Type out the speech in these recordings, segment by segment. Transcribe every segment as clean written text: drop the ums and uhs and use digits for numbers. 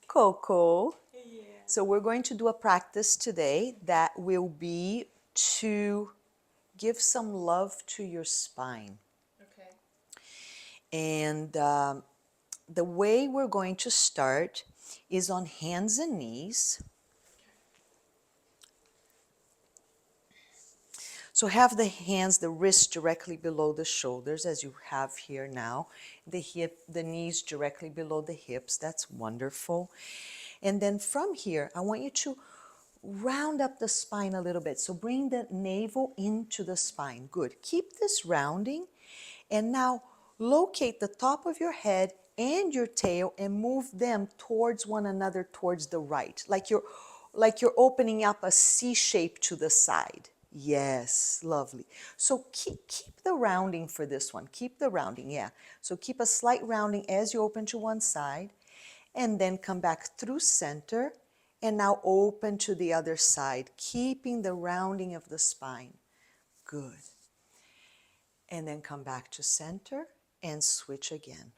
Coco. Yeah. So we're going to do a practice today that will be to give some love to your spine. Okay. And the way we're going to start is on hands and knees. So have the hands, the wrists directly below the shoulders as you have here now. The knees directly below the hips. That's wonderful. And then from here, I want you to round up the spine a little bit. So bring the navel into the spine. Good. Keep this rounding. And now locate the top of your head and your tail and move them towards one another towards the right. Like you're opening up a C shape to the side. Yes, lovely. So keep the rounding for this one. Keep the rounding, yeah. So keep a slight rounding as you open to one side, and then come back through center, and now open to the other side, keeping the rounding of the spine. Good. And then come back to center and switch again.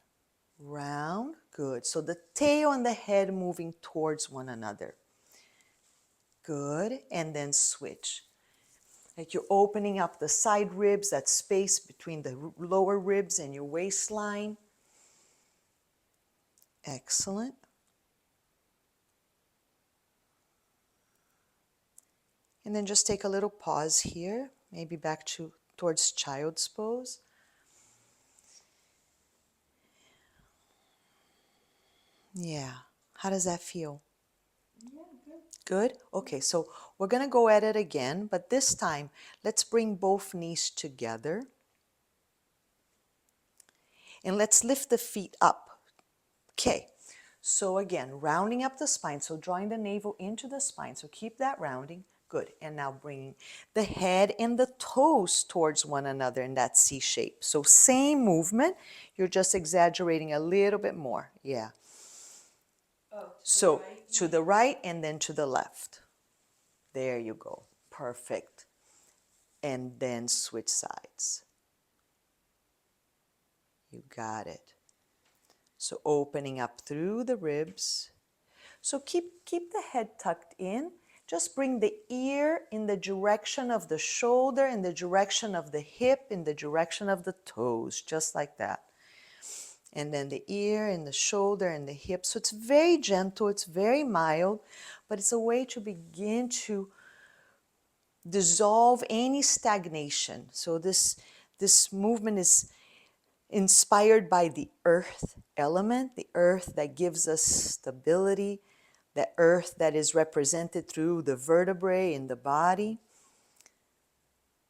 Round, good. So the tail and the head moving towards one another. Good, and then switch. Like you're opening up the side ribs, that space between the lower ribs and your waistline. Excellent. And then just take a little pause here, maybe back towards child's pose. Yeah. How does that feel? Yeah, good. Good? Okay, so we're going to go at it again, but this time let's bring both knees together. And let's lift the feet up. Okay, so again, rounding up the spine, so drawing the navel into the spine, so keep that rounding. Good, and now bringing the head and the toes towards one another in that C shape. So same movement, you're just exaggerating a little bit more, yeah. Oh, So right. to the right and then to the left. There you go, perfect. And then switch sides. You got it. So opening up through the ribs. So keep the head tucked in. Just bring the ear in the direction of the shoulder, in the direction of the hip, in the direction of the toes, just like that. And then the ear and the shoulder and the hip. So it's very gentle, it's very mild, but it's a way to begin to dissolve any stagnation. So this movement is inspired by the earth element, the earth that gives us stability, the earth that is represented through the vertebrae in the body.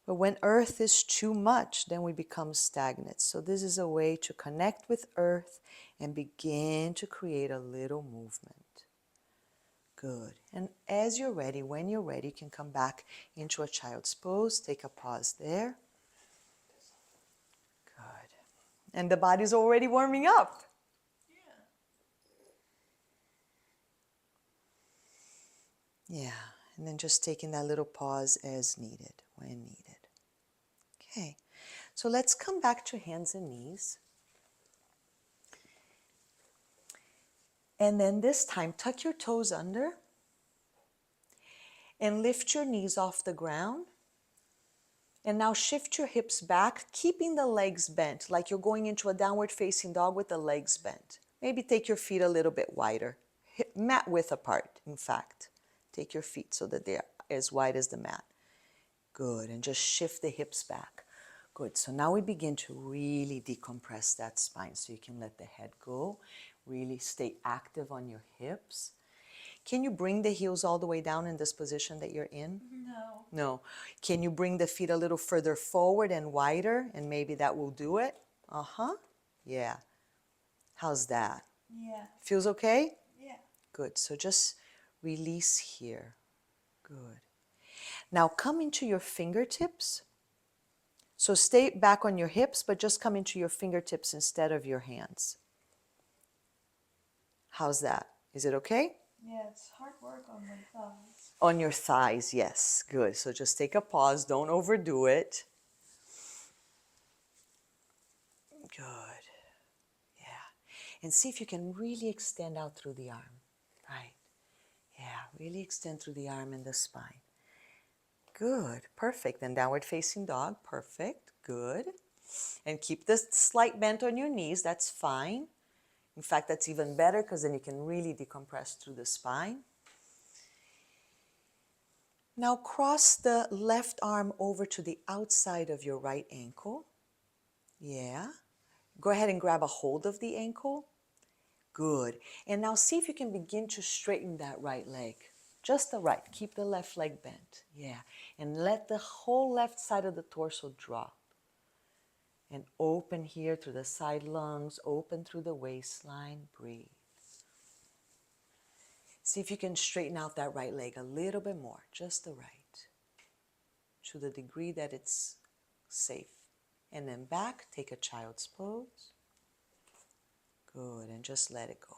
But when earth is too much, then we become stagnant. So this is a way to connect with earth and begin to create a little movement. Good. And as you're ready, when you're ready, you can come back into a child's pose. Take a pause there. Good. And the body's already warming up. Yeah, and then just taking that little pause as needed, when needed. Okay, so let's come back to hands and knees. And then this time, tuck your toes under and lift your knees off the ground. And now shift your hips back, keeping the legs bent, like you're going into a downward facing dog with the legs bent. Maybe take your feet a little bit wider, mat width apart, in fact. Take your feet so that they're as wide as the mat. Good, and just shift the hips back. Good, so now we begin to really decompress that spine. So you can let the head go, really stay active on your hips. Can you bring the heels all the way down in this position that you're in? No. No. Can you bring the feet a little further forward and wider, and maybe that will do it? Uh-huh. Yeah. How's that? Yeah. Feels okay? Yeah. Good, so just release here. Good. Now come into your fingertips. So stay back on your hips, but just come into your fingertips instead of your hands. How's that? Is it okay? Yeah, it's hard work on my thighs. On your thighs, yes. Good. So just take a pause. Don't overdo it. Good. Yeah. And see if you can really extend out through the arm. Right. Yeah, really extend through the arm and the spine. Good, perfect. Then downward facing dog, perfect, good. And keep this slight bend on your knees, that's fine. In fact, that's even better because then you can really decompress through the spine. Now cross the left arm over to the outside of your right ankle. Yeah. Go ahead and grab a hold of the ankle. Good. And now see if you can begin to straighten that right leg. Just the right. Keep the left leg bent. Yeah. And let the whole left side of the torso drop. And open here through the side lungs, open through the waistline. Breathe. See if you can straighten out that right leg a little bit more. Just the right. To the degree that it's safe. And then back, take a child's pose. Good. And just let it go.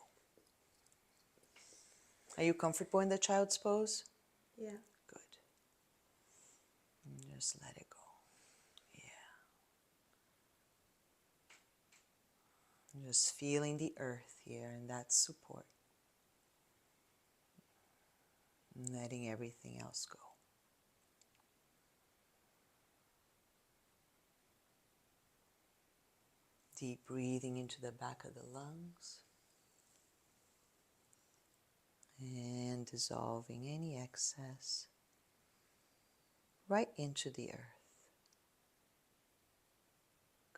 Are you comfortable in the child's pose? Yeah. Good. And just let it go. Yeah. And just feeling the earth here and that support. And letting everything else go. Deep breathing into the back of the lungs. And dissolving any excess right into the earth.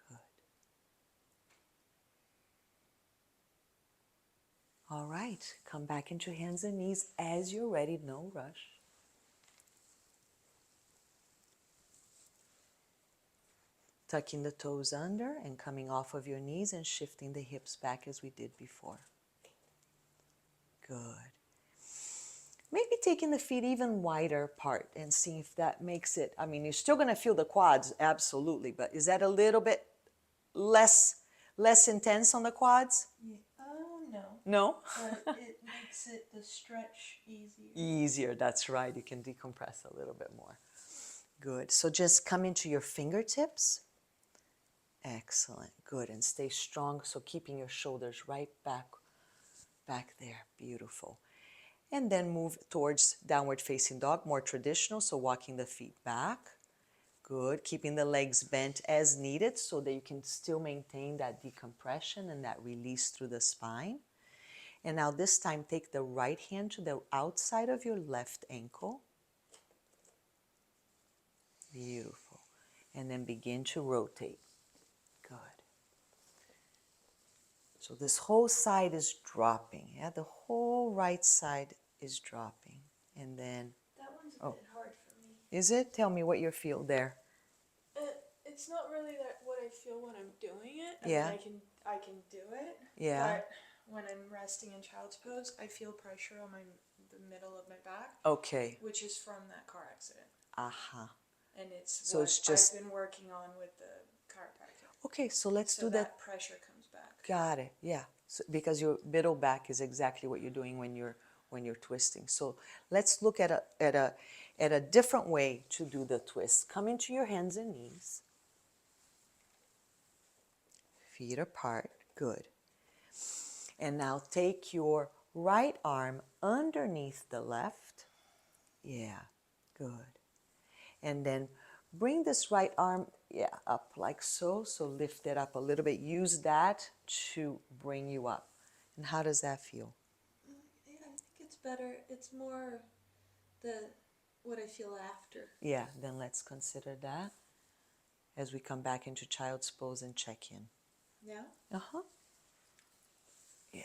Good. All right, come back into hands and knees as you're ready, no rush. Tucking the toes under and coming off of your knees and shifting the hips back as we did before. Good. Maybe taking the feet even wider apart and seeing if that makes it, I mean, you're still going to feel the quads, absolutely, but is that a little bit less intense on the quads? Yeah. No. No? But it makes it the stretch easier. Easier, that's right. You can decompress a little bit more. Good. So just come into your fingertips. Excellent. Good. And stay strong. So keeping your shoulders right back there. Beautiful. And then move towards downward facing dog, more traditional. So walking the feet back. Good. Keeping the legs bent as needed so that you can still maintain that decompression and that release through the spine. And now this time, take the right hand to the outside of your left ankle. Beautiful. And then begin to rotate. Good. So this whole side is dropping. Yeah, the whole right side is dropping. And then, That one's a bit hard for me. is it? Tell me what you feel there. It's not really that what I feel when I'm doing it. Yeah. I mean, I can do it. Yeah. But when I'm resting in child's pose, I feel pressure on the middle of my back. Okay. Which is from that car accident. Aha. And it's So what it's just, I've been working on with the chiropractor. okay, so let's So do that. pressure comes back. Got it. Yeah. So, because your middle back is exactly what you're doing when you're twisting. So let's look at a different way to do the twist. Come into your hands and knees. Feet apart. Good. And now take your right arm underneath the left. Yeah. Good. And then bring this right arm, yeah, up like so. So lift it up a little bit. Use that to bring you up. And how does that feel? Yeah, I think it's better. It's more what I feel after. Yeah, then let's consider that as we come back into child's pose and check in. Yeah? Uh-huh. Yeah.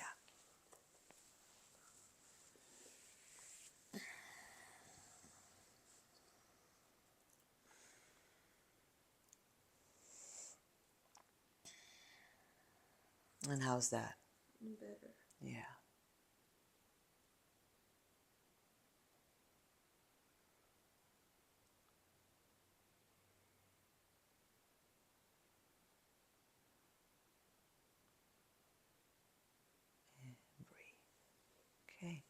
And how's that? Better. Yeah. And breathe. Okay.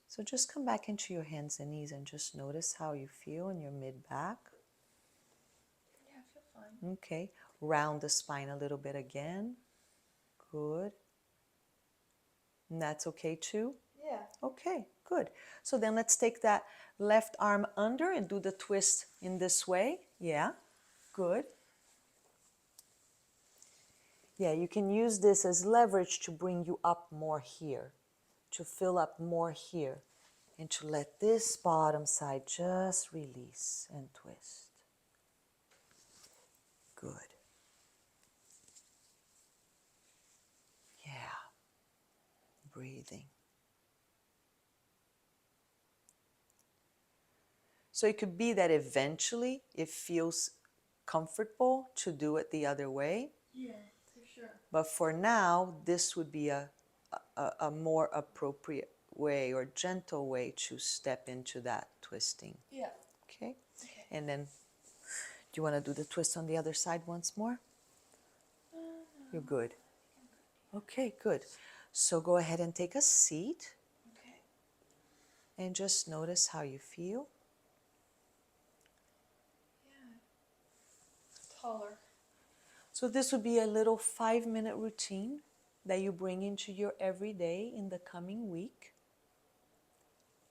So just come back into your hands and knees and just notice how you feel in your mid-back. Yeah, I feel fine. Okay. Round the spine a little bit again. Good. And that's okay too? Yeah. Okay, good. So then let's take that left arm under and do the twist in this way. Yeah, good. Yeah, you can use this as leverage to bring you up more here, to fill up more here, and to let this bottom side just release and twist. Good. Yeah, breathing. So it could be that eventually it feels comfortable to do it the other way. Yeah, for sure. But for now, this would be a more appropriate way or gentle way to step into that twisting. Yeah. Okay? Okay. And then, do you want to do the twist on the other side once more? No. You're good. Okay, good. So go ahead and take a seat Okay. and just notice how you feel. Yeah. Taller. So this would be a little 5-minute routine that you bring into your everyday in the coming week.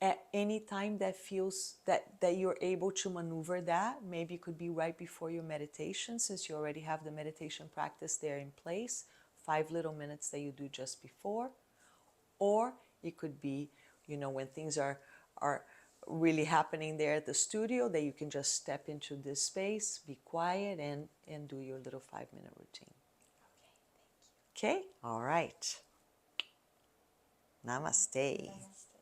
At any time that feels that you're able to maneuver that, maybe it could be right before your meditation, since you already have the meditation practice there in place, 5 little minutes that you do just before. Or it could be, when things are really happening there at the studio, that you can just step into this space, be quiet, and do your little 5-minute routine. Okay, thank you. Okay? All right. Namaste. Namaste.